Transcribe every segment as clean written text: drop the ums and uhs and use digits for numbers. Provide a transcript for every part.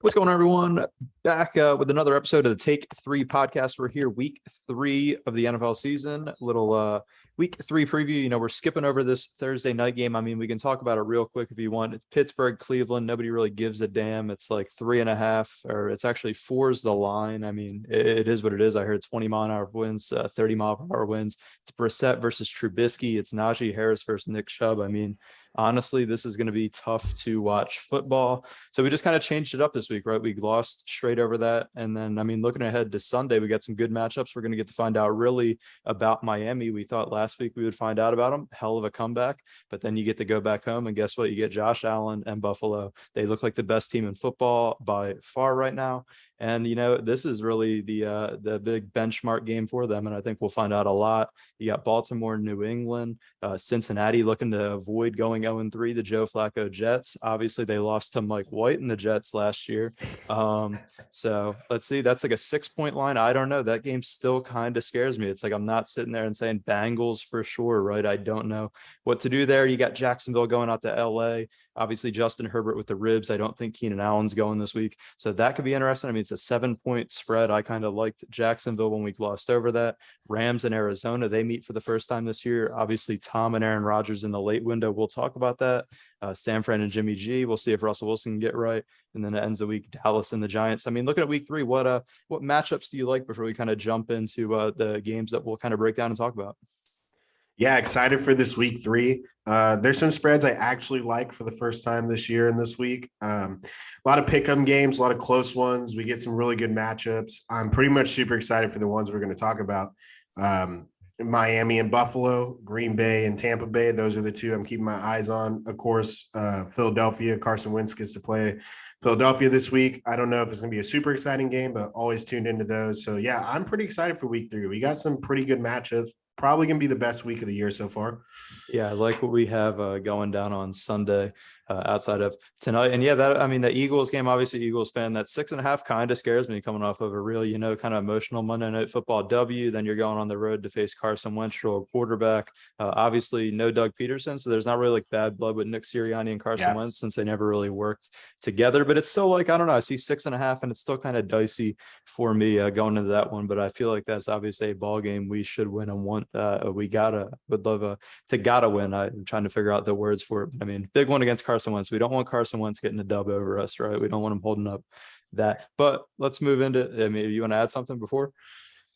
What's going on, everyone? Back with another episode of the Take 3 podcast. We're here week 3 of the NFL season. Little week 3 preview. You know, we're skipping over this Thursday night game. I mean, we can talk about it real quick if you want. It's Pittsburgh, Cleveland. Nobody really gives a damn. It's like 3.5, or it's actually 4 is the line. I mean, it is what it is. I heard 20-mile-an-hour winds, 30-mile-per-hour winds. It's Brissett versus Trubisky. It's Najee Harris versus Nick Chubb. I mean, honestly, this is going to be tough to watch football. So we just kind of changed it up this week, right? We glossed straight over that. And then, I mean, looking ahead to Sunday, we got some good matchups. We're going to get to find out really about Miami. We thought last week we would find out about them. Hell of a comeback. But then you get to go back home, and guess what? You get Josh Allen and Buffalo. They look like the best team in football by far right now. And, you know, this is really the big benchmark game for them. And I think we'll find out a lot. You got Baltimore, New England, Cincinnati looking to avoid going 0-3, the Joe Flacco Jets. Obviously, they lost to Mike White and the Jets last year. So let's see. That's like a 6-point line. I don't know. That game still kind of scares me. It's like I'm not sitting there and saying Bengals for sure, right? I don't know what to do there. You got Jacksonville going out to LA. Obviously, Justin Herbert with the ribs. I don't think Keenan Allen's going this week. So that could be interesting. I mean, it's a 7-point spread. I kind of liked Jacksonville when we glossed over that. Rams and Arizona, they meet for the first time this year. Obviously, Tom and Aaron Rodgers in the late window. We'll talk about that. San Fran and Jimmy G. We'll see if Russell Wilson can get right. And then it ends the week, Dallas and the Giants. I mean, looking at week 3, what matchups do you like before we kind of jump into the games that we'll kind of break down and talk about? Yeah, excited for this week 3. There's some spreads I actually like for the first time this year and this week. A lot of pick-em games, a lot of close ones. We get some really good matchups. I'm pretty much super excited for the ones we're going to talk about. Miami and Buffalo, Green Bay and Tampa Bay. Those are the 2 I'm keeping my eyes on. Of course, Philadelphia, Carson Wentz gets to play Philadelphia this week. I don't know if it's going to be a super exciting game, but always tuned into those. So, yeah, I'm pretty excited for week 3. We got some pretty good matchups. Probably going to be the best week of the year so far. Yeah, I like what we have going down on Sunday outside of tonight. And yeah, the Eagles game, obviously Eagles fan, that 6.5 kind of scares me coming off of a real, kind of emotional Monday Night Football W. Then you're going on the road to face Carson Wentz, quarterback. Obviously no Doug Peterson. So there's not really like bad blood with Nick Sirianni and Carson Wentz since they never really worked together. But it's still like, I don't know, I see 6.5 and it's still kind of dicey for me going into that one. But I feel like that's obviously a ball game we should win and want. Would love to gotta win. I'm trying to figure out the words for it. I mean, big one against Carson Wentz. We don't want Carson Wentz getting a dub over us, right? We don't want him holding up that. But let's move into. I mean, you want to add something before?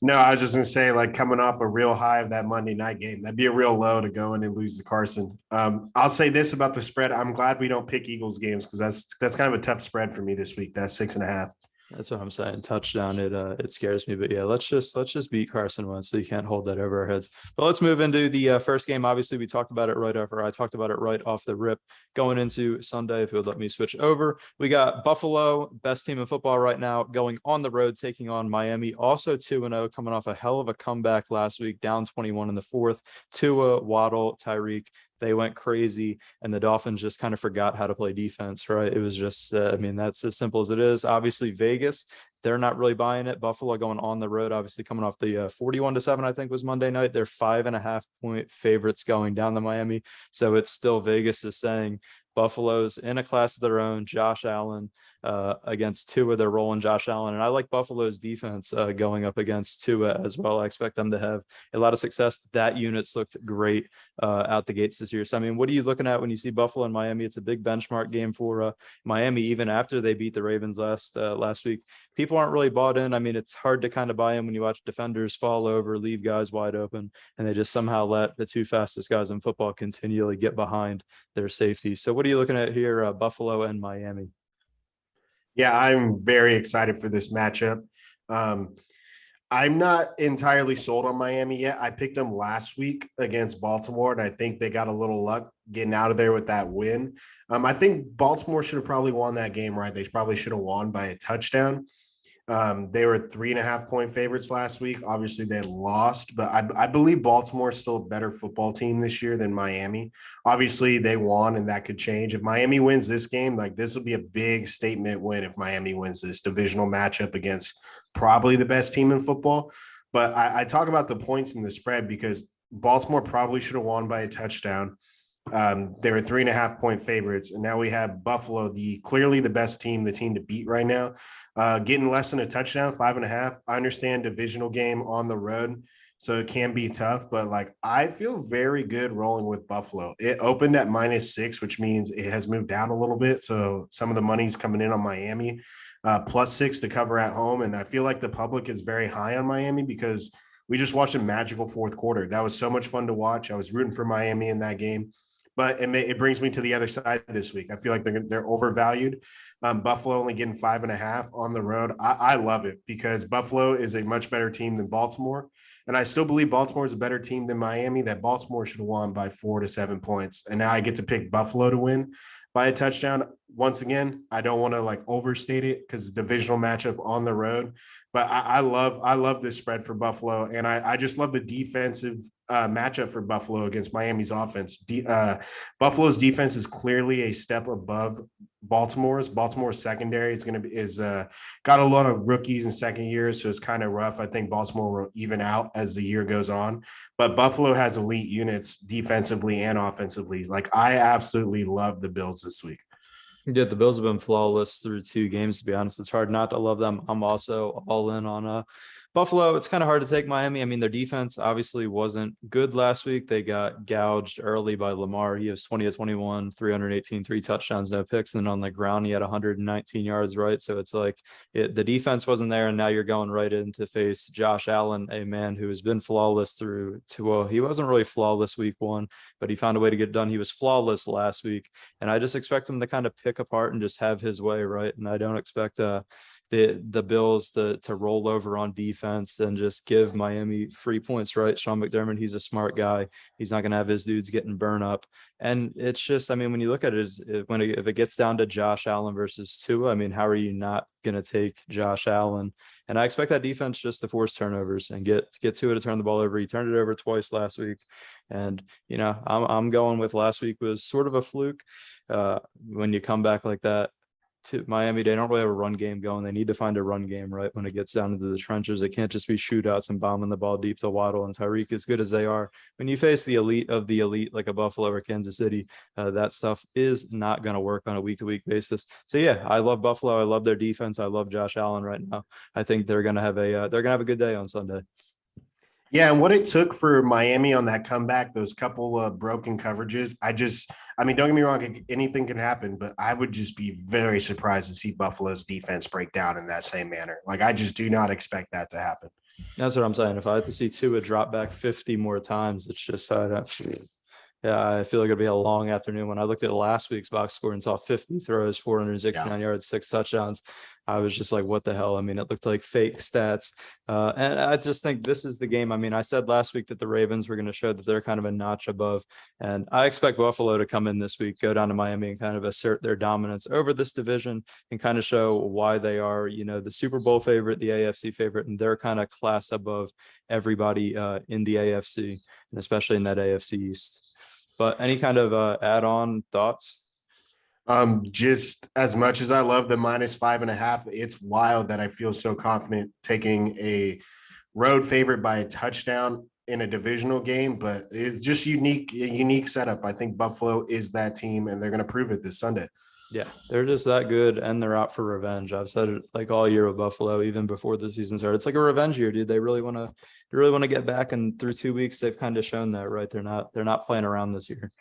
No, I was just going to say, like, coming off a real high of that Monday night game, that'd be a real low to go in and lose to Carson. I'll say this about the spread. I'm glad we don't pick Eagles games because that's kind of a tough spread for me this week. That's 6.5. That's what I'm saying. Touchdown. It scares me, but yeah, let's just beat Carson Wentz so you can't hold that over our heads. But let's move into the first game. Obviously, we talked about it I talked about it right off the rip going into Sunday. If it would let me switch over, we got Buffalo, best team in football right now, going on the road taking on Miami. Also 2-0, coming off a hell of a comeback last week, down 21 in the 4th. Tua, Waddle, Tyreek. They went crazy, and the Dolphins just kind of forgot how to play defense, right? It was just, that's as simple as it is. Obviously, Vegas, they're not really buying it. Buffalo going on the road, obviously coming off the 41-7, I think was Monday night. They're 5.5-point favorites going down to Miami. So it's still Vegas is saying Buffalo's in a class of their own. Josh Allen against Tua, they're rolling Josh Allen. And I like Buffalo's defense going up against Tua as well. I expect them to have a lot of success. That unit's looked great out the gates this year. So, I mean, what are you looking at when you see Buffalo and Miami? It's a big benchmark game for Miami, even after they beat the Ravens last week. People aren't really bought in. I mean, it's hard to kind of buy in when you watch defenders fall over, leave guys wide open, and they just somehow let the 2 fastest guys in football continually get behind their safety. So what are you looking at here, Buffalo and Miami? Yeah, I'm very excited for this matchup. I'm not entirely sold on Miami yet. I picked them last week against Baltimore, and I think they got a little luck getting out of there with that win. I think Baltimore should have probably won that game, right? They probably should have won by a touchdown. They were 3.5-point favorites last week. Obviously, they lost, but I believe Baltimore is still a better football team this year than Miami. Obviously, they won, and that could change. If Miami wins this game, like this will be a big statement win if Miami wins this divisional matchup against probably the best team in football. But I talk about the points in the spread because Baltimore probably should have won by a touchdown. They were 3.5-point favorites, and now we have Buffalo, clearly the best team, the team to beat right now, getting less than a touchdown, 5.5. I understand divisional game on the road, so it can be tough, but like I feel very good rolling with Buffalo. It opened at -6, which means it has moved down a little bit. So some of the money's coming in on Miami, +6 to cover at home. And I feel like the public is very high on Miami because we just watched a magical fourth quarter. That was so much fun to watch. I was rooting for Miami in that game. But it brings me to the other side this week. I feel like they're overvalued. Buffalo only getting 5.5 on the road. I love it because Buffalo is a much better team than Baltimore. And I still believe Baltimore is a better team than Miami, that Baltimore should have won by 4 to 7 points. And now I get to pick Buffalo to win by a touchdown. Once again, I don't want to like overstate it because divisional matchup on the road. But I love this spread for Buffalo. And I just love the defensive matchup for Buffalo against Miami's offense. Buffalo's defense is clearly a step above Baltimore's. Baltimore's secondary is got a lot of rookies in second years, so it's kind of rough. I think Baltimore will even out as the year goes on, but Buffalo has elite units defensively and offensively. Like I absolutely love the Bills this week. Yeah, the Bills have been flawless through 2 games, to be honest. It's hard not to love them. I'm also all in on Buffalo. It's kind of hard to take Miami. I mean, their defense obviously wasn't good last week. They got gouged early by Lamar. He was 20 of 21, 318, 3 touchdowns, no picks. And then on the ground, he had 119 yards, right? So it's like the defense wasn't there. And now you're going right in to face Josh Allen, a man who has been flawless he wasn't really flawless week 1, but he found a way to get it done. He was flawless last week. And I just expect him to kind of pick apart and just have his way, right? And I don't expect the Bills to roll over on defense and just give Miami free points, right? Sean McDermott, he's a smart guy. He's not going to have his dudes getting burned up. And it's just, I mean, when you look at it, if it gets down to Josh Allen versus Tua, I mean, how are you not going to take Josh Allen? And I expect that defense just to force turnovers and get Tua to turn the ball over. He turned it over twice last week. And, I'm going with last week was sort of a fluke. When you come back like that to Miami, they don't really have a run game going. They need to find a run game, right? When it gets down into the trenches, it can't just be shootouts and bombing the ball deep to Waddle and Tyreek. As good as they are, when you face the elite of the elite, like a Buffalo or Kansas City, that stuff is not going to work on a week-to-week basis. So yeah, I love Buffalo. I love their defense. I love Josh Allen right now. I think they're going to have a good day on Sunday. Yeah, and what it took for Miami on that comeback, those couple of broken coverages, I mean, don't get me wrong, anything can happen, but I would just be very surprised to see Buffalo's defense break down in that same manner. Like, I just do not expect that to happen. That's what I'm saying. If I had to see Tua drop back 50 more times, it's just yeah, I feel like it'll be a long afternoon. When I looked at last week's box score and saw 50 throws, 469 yards, 6 touchdowns, I was just like, what the hell? I mean, it looked like fake stats. And I just think this is the game. I mean, I said last week that the Ravens were going to show that they're kind of a notch above. And I expect Buffalo to come in this week, go down to Miami and kind of assert their dominance over this division and kind of show why they are, the Super Bowl favorite, the AFC favorite, and they're kind of class above everybody in the AFC, and especially in that AFC East. But any kind of add-on thoughts? Just as much as I love the -5.5, it's wild that I feel so confident taking a road favorite by a touchdown in a divisional game, but it's just a unique setup. I think Buffalo is that team, and they're going to prove it this Sunday. Yeah, they're just that good, and they're out for revenge. I've said it like all year with Buffalo, even before the season started. It's like a revenge year, dude. They really want to get back, and through 2 weeks, they've kind of shown that, right? They're not playing around this year.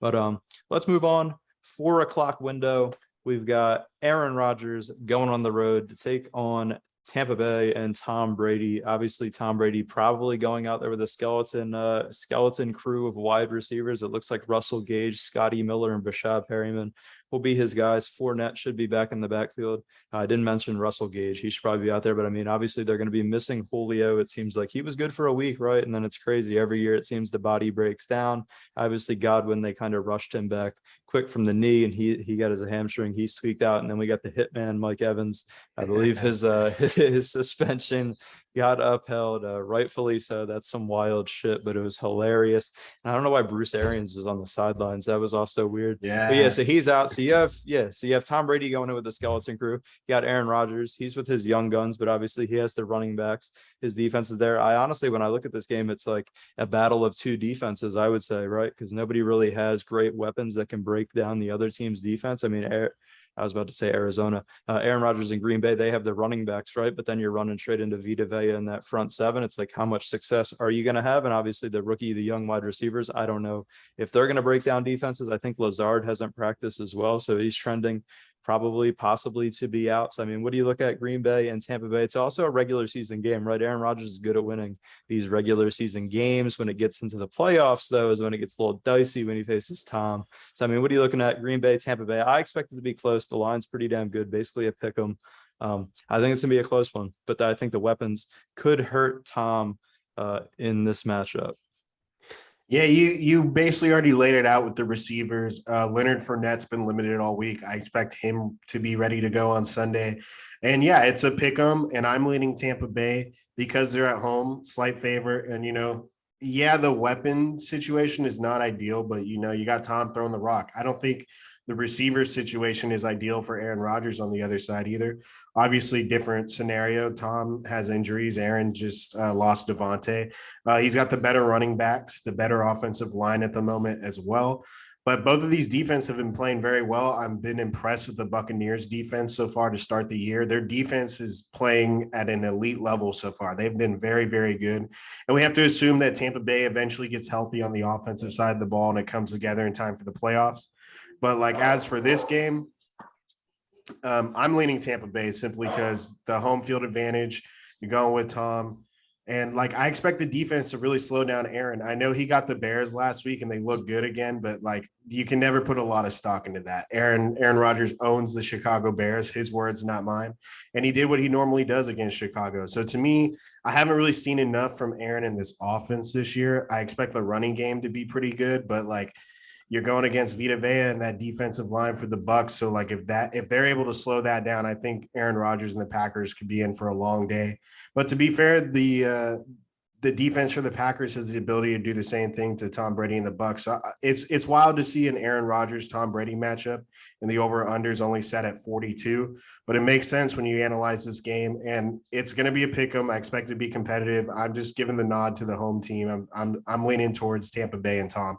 But let's move on. 4 o'clock window. We've got Aaron Rodgers going on the road to take on Tampa Bay and Tom Brady. Obviously, Tom Brady probably going out there with a skeleton crew of wide receivers. It looks like Russell Gage, Scotty Miller, and Bashad Perryman will be his guys. Fournette should be back in the backfield. I didn't mention Russell Gage. He should probably be out there, but I mean, obviously they're going to be missing Julio. It seems like he was good for a week, right? And then it's crazy. Every year it seems the body breaks down. Obviously Godwin, they kind of rushed him back quick from the knee, and he got his hamstring. He squeaked out. And then we got the hitman, Mike Evans. I believe his suspension got upheld, rightfully so. That's some wild shit, but it was hilarious. And I don't know why Bruce Arians was on the sidelines. That was also weird. Yeah. But yeah, so he's out. So you have Tom Brady going in with the skeleton crew. You got Aaron Rodgers. He's with his young guns, but obviously he has the running backs. His defense is there. I honestly, when I look at this game, it's like a battle of two defenses, I would say, right? Because nobody really has great weapons that can break down the other team's defense. I mean, I was about to say Arizona, Aaron Rodgers in Green Bay, they have the running backs, right? But then you're running straight into Vita Vea in that front seven. It's like, how much success are you going to have? And obviously the young wide receivers, I don't know if they're going to break down defenses. I think Lazard hasn't practiced as well. So he's trending possibly to be out. So, I mean, what do you look at Green Bay and Tampa Bay? It's also a regular season game, right? Aaron Rodgers is good at winning these regular season games. When it gets into the playoffs, though, is when it g's a little dicey when he faces Tom. So, I mean, what are you looking at? Green Bay, Tampa Bay? I expect it to be close. The line's pretty damn good, basically a pick 'em. I think it's gonna be a close one, but I think the weapons could hurt Tom in this matchup. Yeah, you basically already laid it out with the receivers. Leonard Fournette's been limited all week. I expect him to be ready to go on Sunday. And yeah, it's a pick 'em, and I'm leaning Tampa Bay because they're at home, slight favorite. And, yeah, the weapon situation is not ideal, but, you got Tom throwing the rock. I don't think the receiver situation is ideal for Aaron Rodgers on the other side either. Obviously, different scenario. Tom has injuries. Aaron just lost Devontae. He's got the better running backs, the better offensive line at the moment as well. But both of these defenses have been playing very well. I've been impressed with the Buccaneers defense so far to start the year. Their defense is playing at an elite level so far. They've been very, very good. And we have to assume that Tampa Bay eventually gets healthy on the offensive side of the ball and it comes together in time for the playoffs. But as for this game, I'm leaning Tampa Bay simply because the home field advantage, you're going with Tom. And I expect the defense to really slow down Aaron. I know he got the Bears last week and they look good again, but you can never put a lot of stock into that. Aaron Rodgers owns the Chicago Bears, his words, not mine. And he did what he normally does against Chicago. So to me, I haven't really seen enough from Aaron in this offense this year. I expect the running game to be pretty good, but you're going against Vita Vea and that defensive line for the Bucs. So if they're able to slow that down, I think Aaron Rodgers and the Packers could be in for a long day. But to be fair, the defense for the Packers has the ability to do the same thing to Tom Brady and the Bucs. So it's wild to see an Aaron Rodgers Tom Brady matchup, and the over/under is only set at 42. But it makes sense when you analyze this game, and it's going to be a pick 'em. I expect it to be competitive. I'm just giving the nod to the home team. I'm leaning towards Tampa Bay and Tom.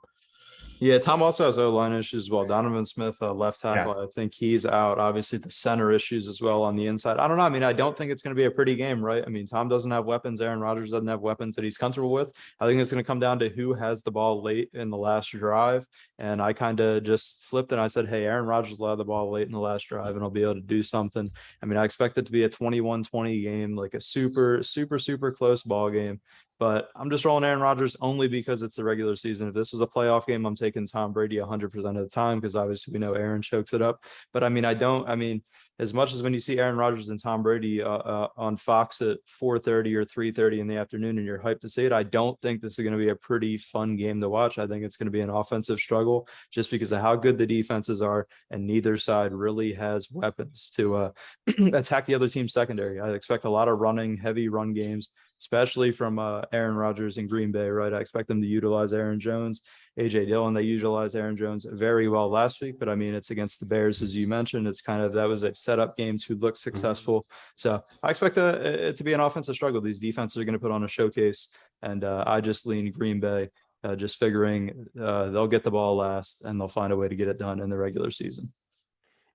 Yeah, Tom also has O-line issues as well. Donovan Smith, left tackle, Yeah. I think he's out. Obviously, the center issues as well on the inside. I don't know. I mean, I don't think it's going to be a pretty game, right? I mean, Tom doesn't have weapons. Aaron Rodgers doesn't have weapons that he's comfortable with. I think it's going to come down to who has the ball late in the last drive. And I kind of just flipped and I said, hey, Aaron Rodgers will have the ball late in the last drive and he'll be able to do something. I mean, I expect it to be a 21-20 game, like a super, super, super close ball game. But I'm just rolling Aaron Rodgers only because it's the regular season. If this is a playoff game, I'm taking Tom Brady 100% of the time because obviously we know Aaron chokes it up. But I mean, as much as when you see Aaron Rodgers and Tom Brady on Fox at 4:30 or 3:30 in the afternoon and you're hyped to see it, I don't think this is going to be a pretty fun game to watch. I think it's going to be an offensive struggle just because of how good the defenses are, and neither side really has weapons to attack the other team's secondary. I expect a lot of heavy run games, especially from Aaron Rodgers in Green Bay, right? I expect them to utilize Aaron Jones, A.J. Dillon. They utilized Aaron Jones very well last week, but I mean, it's against the Bears, as you mentioned. It's that was a setup game to look successful. So I expect it to be an offensive struggle. These defenses are going to put on a showcase, and I just lean Green Bay, just figuring they'll get the ball last and they'll find a way to get it done in the regular season.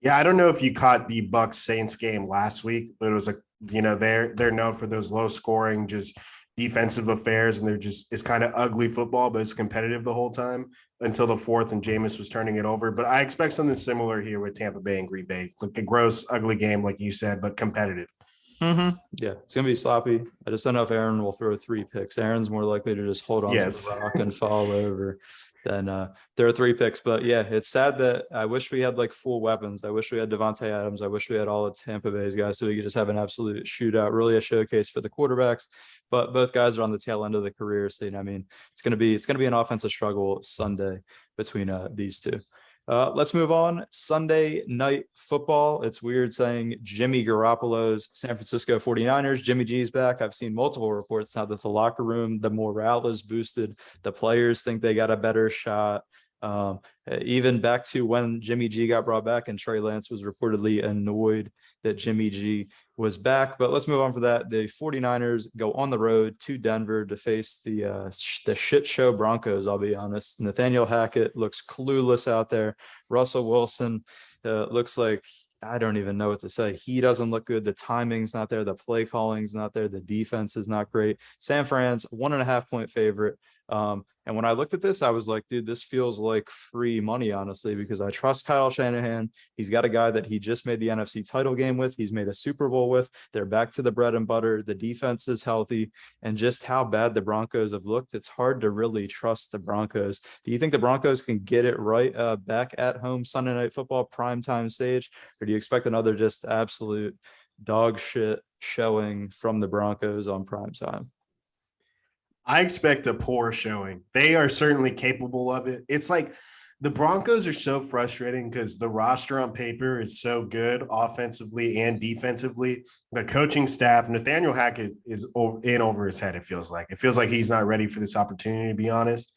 Yeah, I don't know if you caught the Bucs Saints game last week, but it was they're known for those low scoring, just defensive affairs, and it's kind of ugly football, but it's competitive the whole time until the fourth and Jameis was turning it over. But I expect something similar here with Tampa Bay and Green Bay, like a gross, ugly game, like you said, but competitive. Mm-hmm. Yeah, it's gonna be sloppy. I just don't know if Aaron will throw 3 picks. Aaron's more likely to just hold on to the rock and fall over than there are 3 picks. But yeah, it's sad that I wish we had full weapons. I wish we had Devontae Adams. I wish we had all of Tampa Bay's guys so we could just have an absolute shootout, really a showcase for the quarterbacks. But both guys are on the tail end of the career, so I mean, it's gonna be an offensive struggle Sunday between these two. Let's move on. Sunday night football. It's weird saying Jimmy Garoppolo's San Francisco 49ers. Jimmy G's back. I've seen multiple reports now that the locker room, the morale is boosted. The players think they got a better shot. even back to when Jimmy G got brought back and Trey Lance was reportedly annoyed that Jimmy G was back. But let's move on from that. The 49ers go on the road to Denver to face the shit show Broncos, I'll be honest. Nathaniel Hackett looks clueless out there. Russell Wilson looks like, I don't even know what to say. He doesn't look good. The timing's not there. The play calling's not there. The defense is not great. San Fran's 1.5-point favorite. And when I looked at this, I was like, dude, this feels like free money, honestly, because I trust Kyle Shanahan. He's got a guy that he just made the NFC title game with. He's made a Super Bowl with. They're back to the bread and butter. The defense is healthy. And just how bad the Broncos have looked, it's hard to really trust the Broncos. Do you think the Broncos can get it right back at home Sunday Night Football primetime stage? Or do you expect another just absolute dog shit showing from the Broncos on primetime? I expect a poor showing. They are certainly capable of it. It's like the Broncos are so frustrating because the roster on paper is so good offensively and defensively. The coaching staff, Nathaniel Hackett is in over his head, it feels like. It feels like he's not ready for this opportunity, to be honest.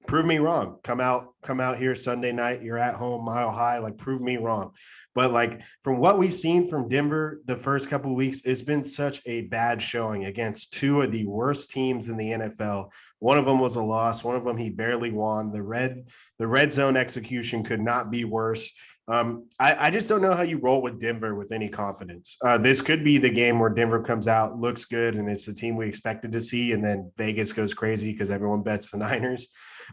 Prove me wrong. Come out here Sunday night. You're at home, Mile High. Like, prove me wrong. But like from what we've seen from Denver the first couple of weeks, it's been such a bad showing against two of the worst teams in the NFL. One of them was a loss. One of them he barely won. The red zone execution could not be worse. I just don't know how you roll with Denver with any confidence. This could be the game where Denver comes out, looks good, and it's the team we expected to see, and then Vegas goes crazy because everyone bets the Niners.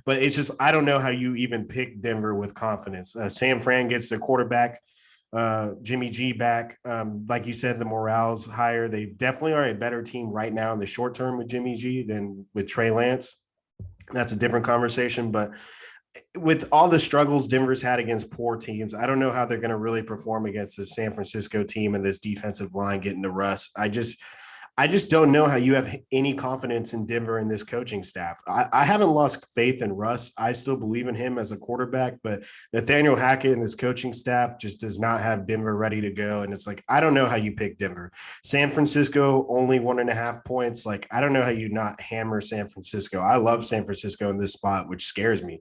But it's just, I don't know how you even pick Denver with confidence. San Fran gets the quarterback, Jimmy G back. Like you said, the morale's higher. They definitely are a better team right now in the short term with Jimmy G than with Trey Lance. That's a different conversation, but with all the struggles Denver's had against poor teams, I don't know how they're going to really perform against this San Francisco team and this defensive line getting to Russ. I just don't know how you have any confidence in Denver and this coaching staff. I haven't lost faith in Russ. I still believe in him as a quarterback, but Nathaniel Hackett and this coaching staff just does not have Denver ready to go. And it's like, I don't know how you pick Denver. San Francisco, only 1.5 points. Like, I don't know how you not hammer San Francisco. I love San Francisco in this spot, which scares me.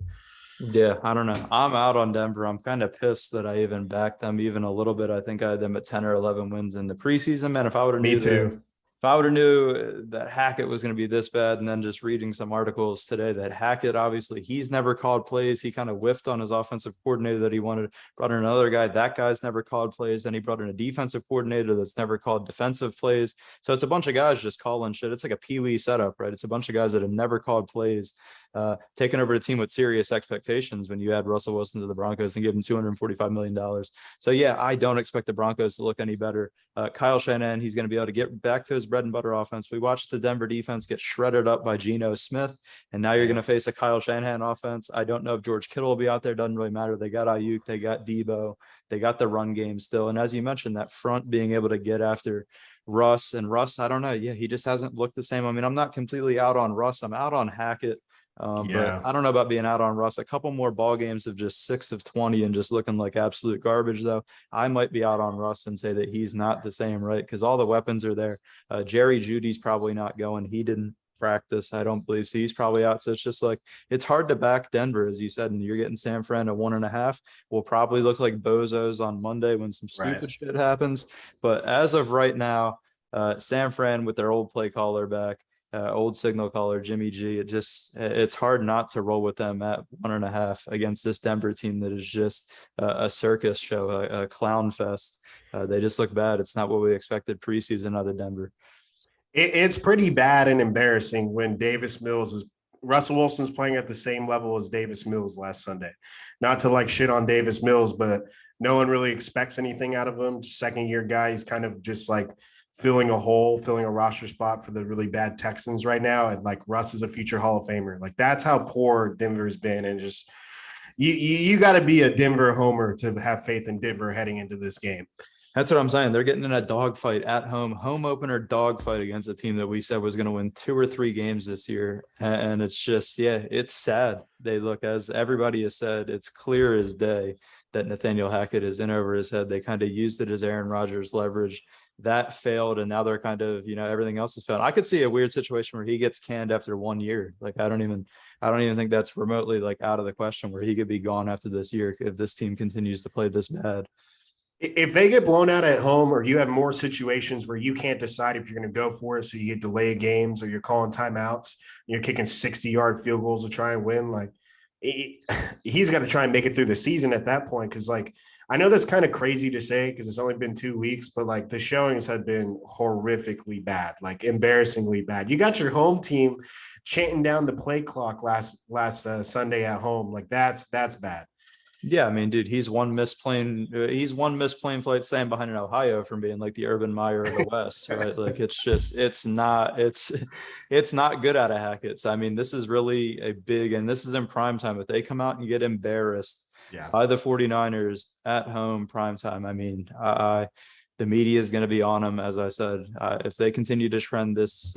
Yeah, I don't know. I'm out on Denver. I'm kind of pissed that I even backed them even a little bit. I think I had them at 10 or 11 wins in the preseason. Man, if I would have knew that Hackett was going to be this bad, and then just reading some articles today that Hackett, obviously, he's never called plays. He kind of whiffed on his offensive coordinator that he wanted, brought in another guy. That guy's never called plays. Then he brought in a defensive coordinator that's never called defensive plays. So it's a bunch of guys just calling shit. It's like a peewee setup, right? It's a bunch of guys that have never called plays, taking over a team with serious expectations when you add Russell Wilson to the Broncos and give him $245 million. So yeah, I don't expect the Broncos to look any better. Kyle Shanahan, he's going to be able to get back to his bread and butter offense. We watched the Denver defense get shredded up by Geno Smith, and now you're going to face a Kyle Shanahan offense. I don't know if George Kittle will be out there. Doesn't really matter. They got Ayuk, they got Debo, they got the run game still. And as you mentioned, that front being able to get after Russ, I don't know. Yeah, he just hasn't looked the same. I mean, I'm not completely out on Russ. I'm out on Hackett. But I don't know about being out on Russ. A couple more ball games of just 6 of 20 and just looking like absolute garbage, though. I might be out on Russ and say that he's not the same, right? Because all the weapons are there. Jerry Judy's probably not going. He didn't practice, I don't believe. So he's probably out. So it's just like, it's hard to back Denver, as you said, and you're getting San Fran at 1.5. Will probably look like bozos on Monday when some stupid shit happens. But as of right now, San Fran with their old play caller back, old signal caller Jimmy G, it's hard not to roll with them at 1.5 against this Denver team that is just a circus show, a clown fest. They just look bad. It's not what we expected preseason out of Denver. It's pretty bad and embarrassing when Russell Wilson's playing at the same level as Davis Mills last Sunday. Not to like shit on Davis Mills, but no one really expects anything out of him. Second-year guy, he's kind of just like filling a roster spot for the really bad Texans right now. And like, Russ is a future Hall of Famer. Like, that's how poor Denver's been. And just, you got to be a Denver homer to have faith in Denver heading into this game. That's what I'm saying. They're getting in a dogfight at home opener dogfight against a team that we said was going to win 2 or 3 games this year. And it's just, yeah, it's sad. They look, as everybody has said, it's clear as day that Nathaniel Hackett is in over his head. They kind of used it as Aaron Rodgers leverage. That failed, and now they're kind of, everything else is failed. I could see a weird situation where he gets canned after 1 year. Like, I don't I don't even think that's remotely like out of the question where he could be gone after this year if this team continues to play this bad. If they get blown out at home, or you have more situations where you can't decide if you're going to go for it, so you get delayed games, or you're calling timeouts, you're kicking 60-yard field goals to try and win, like he's got to try and make it through the season at that point. Because like, I know that's kind of crazy to say because it's only been 2 weeks, but like the showings have been horrifically bad, like embarrassingly bad. You got your home team chanting down the play clock last Sunday at home. Like that's bad. Yeah, I mean, dude, he's one missed plane flight stand behind in Ohio from being like the Urban Meyer of the West, right? Like it's not good out of Hackett. So I mean, this is really a big, and this is in prime time. If they come out and get embarrassed by the 49ers at home prime time, I mean, the media is going to be on them. As I said, if they continue to trend this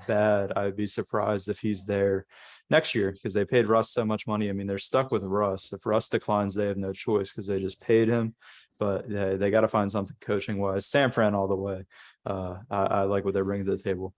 bad, I'd be surprised if he's there next year because they paid Russ so much money. I mean, they're stuck with Russ. If Russ declines, they have no choice because they just paid him. But they got to find something coaching wise. San Fran all the way. I like what they're bringing to the table.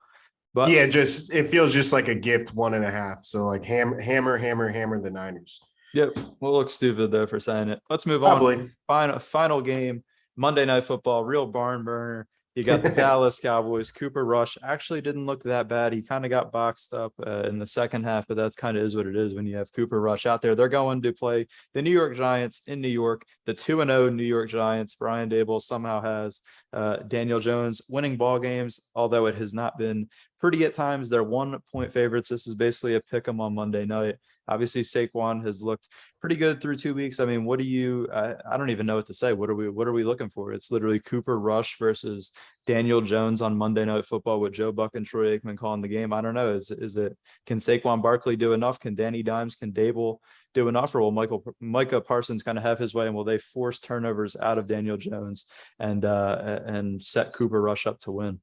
But yeah, it feels just like a gift 1.5. So like hammer the Niners. Yep, we'll look stupid though for saying it. Let's move Probably. on. Final game, Monday Night Football, real barn burner. You got the Dallas Cowboys. Cooper Rush actually didn't look that bad. He kind of got boxed up in the second half, but that kind of is what it is when you have Cooper Rush out there. They're going to play the New York Giants in New York, the 2-0 New York Giants. Brian Daboll somehow has Daniel Jones winning ball games, although it has not been pretty at times. They're 1-point favorites. This is basically a pick 'em on Monday night. Obviously, Saquon has looked pretty good through 2 weeks. I mean, what do you? I don't even know what to say. What are we looking for? It's literally Cooper Rush versus Daniel Jones on Monday Night Football with Joe Buck and Troy Aikman calling the game. I don't know. Is it? Can Saquon Barkley do enough? Can Danny Dimes? Can Dable do enough? Or will Micah Parsons kind of have his way? And will they force turnovers out of Daniel Jones and set Cooper Rush up to win?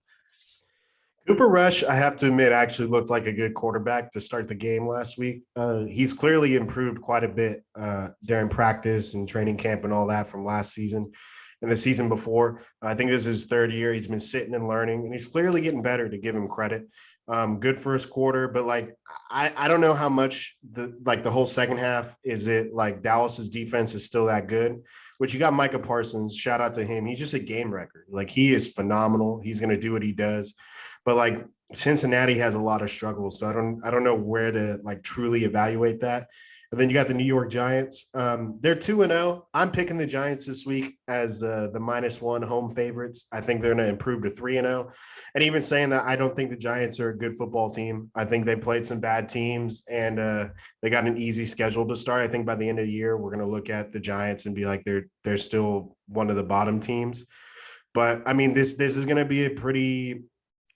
Cooper Rush, I have to admit, actually looked like a good quarterback to start the game last week. He's clearly improved quite a bit during practice and training camp and all that from last season and the season before. I think this is his third year. He's been sitting and learning, and he's clearly getting better, to give him credit. Good first quarter, but like I don't know how much the whole second half is it like Dallas's defense is still that good. Which you got Micah Parsons, shout out to him. He's just a game record. Like he is phenomenal. He's going to do what he does. But like Cincinnati has a lot of struggles, so I don't know where to like truly evaluate that. And then you got the New York Giants. They're 2-0. I'm picking the Giants this week as the -1 home favorites. I think they're going to improve to 3-0. And even saying that, I don't think the Giants are a good football team. I think they played some bad teams, and they got an easy schedule to start. I think by the end of the year, we're going to look at the Giants and be like they're still one of the bottom teams. But I mean, this is going to be a pretty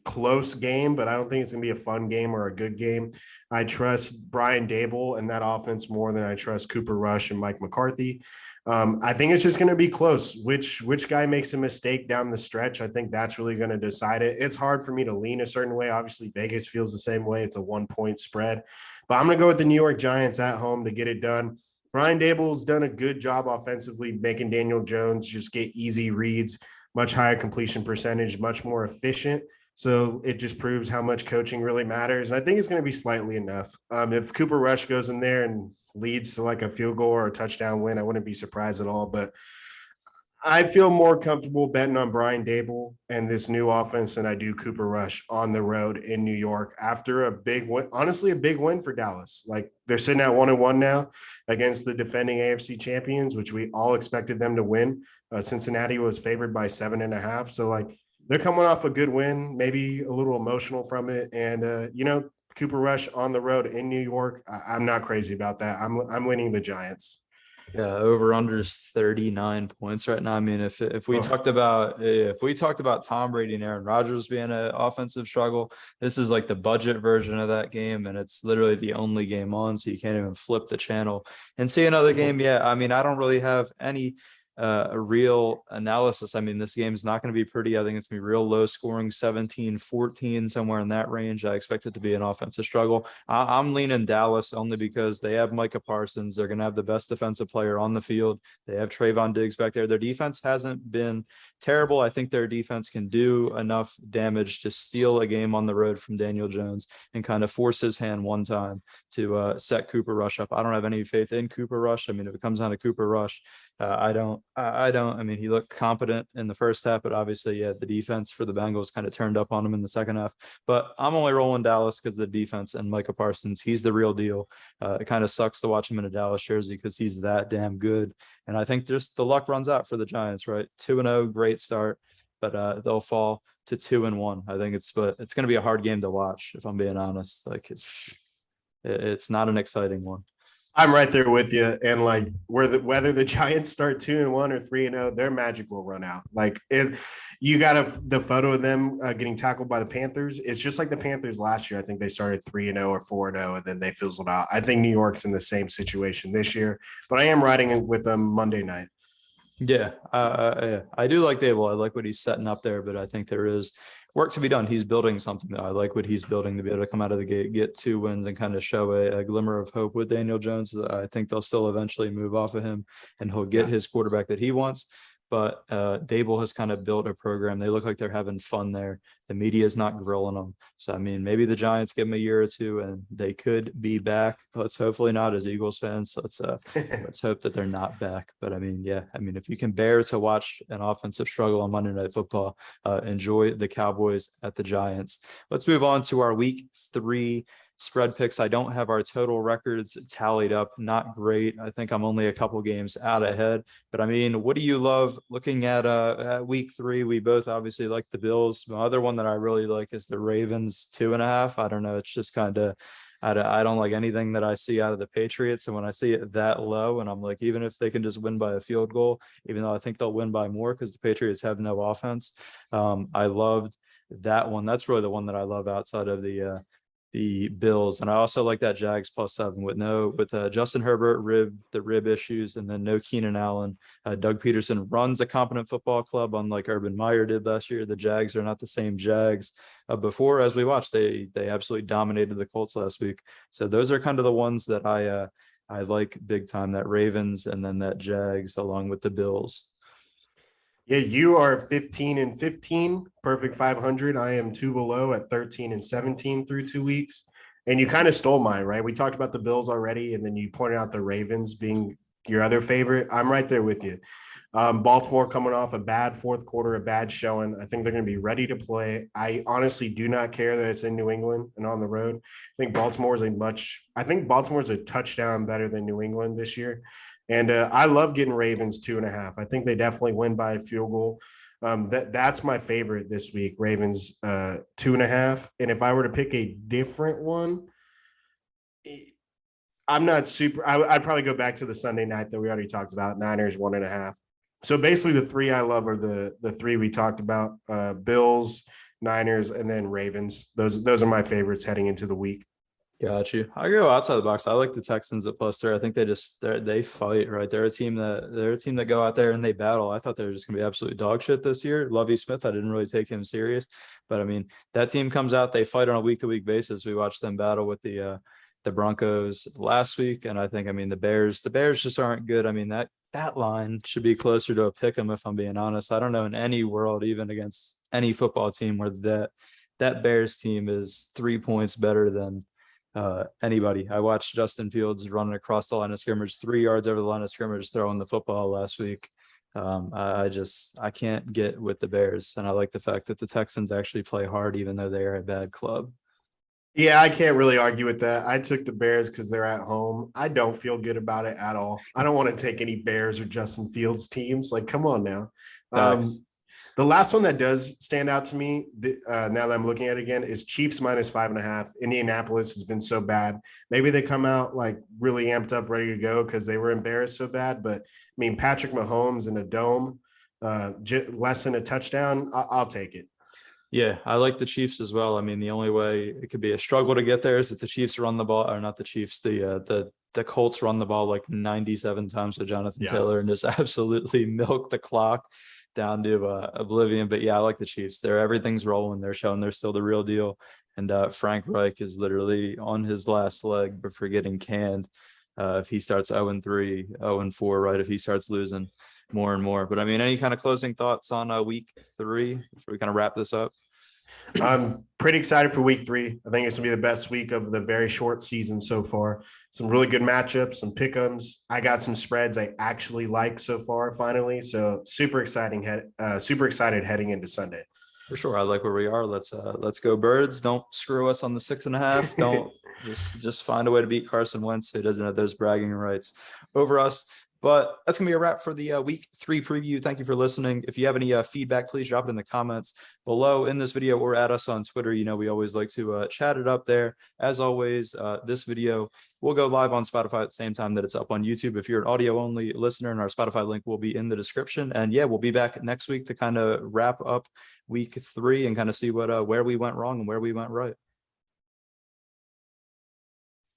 close game, but I don't think it's going to be a fun game or a good game. I trust Brian Daboll and that offense more than I trust Cooper Rush and Mike McCarthy. I think it's just going to be close. Which guy makes a mistake down the stretch? I think that's really going to decide it. It's hard for me to lean a certain way. Obviously, Vegas feels the same way. It's a 1-point spread. But I'm going to go with the New York Giants at home to get it done. Brian Daboll's done a good job offensively, making Daniel Jones just get easy reads, much higher completion percentage, much more efficient. So it just proves how much coaching really matters. And I think it's going to be slightly enough. If Cooper Rush goes in there and leads to like a field goal or a touchdown win, I wouldn't be surprised at all. But I feel more comfortable betting on Brian Daboll and this new offense than I do Cooper Rush on the road in New York after a big win. Honestly, a big win for Dallas. Like they're sitting at 1-1 now against the defending AFC champions, which we all expected them to win. Cincinnati was favored by 7.5. So like, they're coming off a good win, maybe a little emotional from it. And, Cooper Rush on the road in New York, I'm not crazy about that. I'm winning the Giants. Yeah, over under is 39 points right now. I mean, if we talked about Tom Brady and Aaron Rodgers being an offensive struggle, this is like the budget version of that game, and it's literally the only game on, so you can't even flip the channel and see another game. Yeah, I mean, I don't really have any a real analysis, I mean, this game is not going to be pretty. I think it's going to be real low scoring, 17-14, somewhere in that range. I expect it to be an offensive struggle. I'm leaning Dallas only because they have Micah Parsons. They're going to have the best defensive player on the field. They have Trayvon Diggs back there. Their defense hasn't been terrible. I think their defense can do enough damage to steal a game on the road from Daniel Jones and kind of force his hand one time to set Cooper Rush up. I don't have any faith in Cooper Rush. I mean, if it comes down to Cooper Rush, I don't. I mean, he looked competent in the first half, but obviously, yeah, the defense for the Bengals kind of turned up on him in the second half. But I'm only rolling Dallas because the defense and Micah Parsons, he's the real deal. It kind of sucks to watch him in a Dallas jersey because he's that damn good. And I think just the luck runs out for the Giants, right? 2-0, great start, but they'll fall to 2-1. I think it's going to be a hard game to watch, if I'm being honest. Like it's not an exciting one. I'm right there with you. And like whether the Giants start 2-1 or 3-0, their magic will run out. Like you got the photo of them getting tackled by the Panthers. It's just like the Panthers last year. I think they started 3-0 or 4-0 and then they fizzled out. I think New York's in the same situation this year, but I am riding with them Monday night. Yeah, I do like Dable. I like what he's setting up there, but I think there is work to be done. He's building something. I like what he's building to be able to come out of the gate, get 2 wins, and kind of show a glimmer of hope with Daniel Jones. I think they'll still eventually move off of him, and he'll get his quarterback that he wants. But Dable has kind of built a program. They look like they're having fun there. The media is not grilling them. So, I mean, maybe the Giants give them a year or two and they could be back. Let's hopefully not as Eagles fans. Let's hope that they're not back. But, I mean, yeah, I mean, if you can bear to watch an offensive struggle on Monday Night Football, enjoy the Cowboys at the Giants. Let's move on to our week 3 spread picks. I don't have our total records tallied up. Not great. I think I'm only a couple games out ahead. But I mean, what do you love looking at week 3? We both obviously like the Bills. The other one that I really like is the Ravens 2.5. I don't know. It's just kind of, I don't like anything that I see out of the Patriots. And when I see it that low, and I'm like, even if they can just win by a field goal, even though I think they'll win by more because the Patriots have no offense. I loved that one. That's really the one that I love outside of the Bills. And I also like that Jags +7 with Justin Herbert rib issues, and then no Keenan Allen. Doug Peterson runs a competent football club, unlike Urban Meyer did last year. The Jags are not the same Jags before. As we watched, they absolutely dominated the Colts last week. So those are kind of the ones that I like big time, that Ravens and then that Jags along with the Bills. Yeah, you are 15-15, perfect 500. I am 2 below at 13-17 through 2 weeks. And you kind of stole mine, right? We talked about the Bills already, and then you pointed out the Ravens being your other favorite. I'm right there with you. Baltimore coming off a bad fourth quarter, a bad showing. I think they're going to be ready to play. I honestly do not care that it's in New England and on the road. I think Baltimore's a touchdown better than New England this year. And I love getting Ravens 2.5. I think they definitely win by a field goal. That's my favorite this week, Ravens 2.5. And if I were to pick a different one, I'm not super. I'd probably go back to the Sunday night that we already talked about, Niners 1.5. So basically the 3 I love are the 3 we talked about, Bills, Niners, and then Ravens. Those are my favorites heading into the week. Got you. I go outside the box. I like the Texans at +3. I think they fight, right? They're a team that go out there and they battle. I thought they were just gonna be absolute dog shit this year. Lovie Smith, I didn't really take him serious, but I mean, that team comes out, they fight on a week-to-week basis. We watched them battle with the Broncos last week, and I think, I mean, the Bears just aren't good. I mean, that line should be closer to a pick 'em, if I'm being honest. I don't know in any world, even against any football team, where that Bears team is 3 points better than anybody. I watched Justin Fields running across the line of scrimmage, 3 yards over the line of scrimmage, throwing the football last week. I can't get with the Bears, and I like the fact that the Texans actually play hard, even though they are a bad club. Yeah, I can't really argue with that. I took the Bears because they're at home. I don't feel good about it at all. I don't want to take any Bears or Justin Fields teams. Like, come on now. The last one that does stand out to me, now that I'm looking at it again, is Chiefs -5.5. Indianapolis has been so bad. Maybe they come out like really amped up, ready to go because they were embarrassed so bad. But I mean, Patrick Mahomes in a dome, less than a touchdown, I'll take it. Yeah, I like the Chiefs as well. I mean, the only way it could be a struggle to get there is if the Chiefs run the ball, or not the Chiefs, the the Colts run the ball like 97 times with Jonathan Yeah. Taylor and just absolutely milk the clock down to oblivion. But yeah, I like the Chiefs. Everything's rolling. They're showing they're still the real deal. And Frank Reich is literally on his last leg before getting canned. If he starts 0-3, 0-4, right? If he starts losing more and more. But I mean, any kind of closing thoughts on week 3 before we kind of wrap this up? I'm pretty excited for week 3. I think it's gonna be the best week of the very short season so far. Some really good matchups, some pick'ems. I got some spreads I actually like so far. Finally, so super excited heading into Sunday. For sure, I like where we are. Let's go Birds. Don't screw us on the 6.5. Don't just find a way to beat Carson Wentz, who doesn't have those bragging rights over us. But that's going to be a wrap for the week 3 preview. Thank you for listening. If you have any feedback, please drop it in the comments below in this video or at us on Twitter. You know, we always like to chat it up there. As always, this video will go live on Spotify at the same time that it's up on YouTube. If you're an audio only listener, and our Spotify link will be in the description. And yeah, we'll be back next week to kind of wrap up week 3 and kind of see what where we went wrong and where we went right.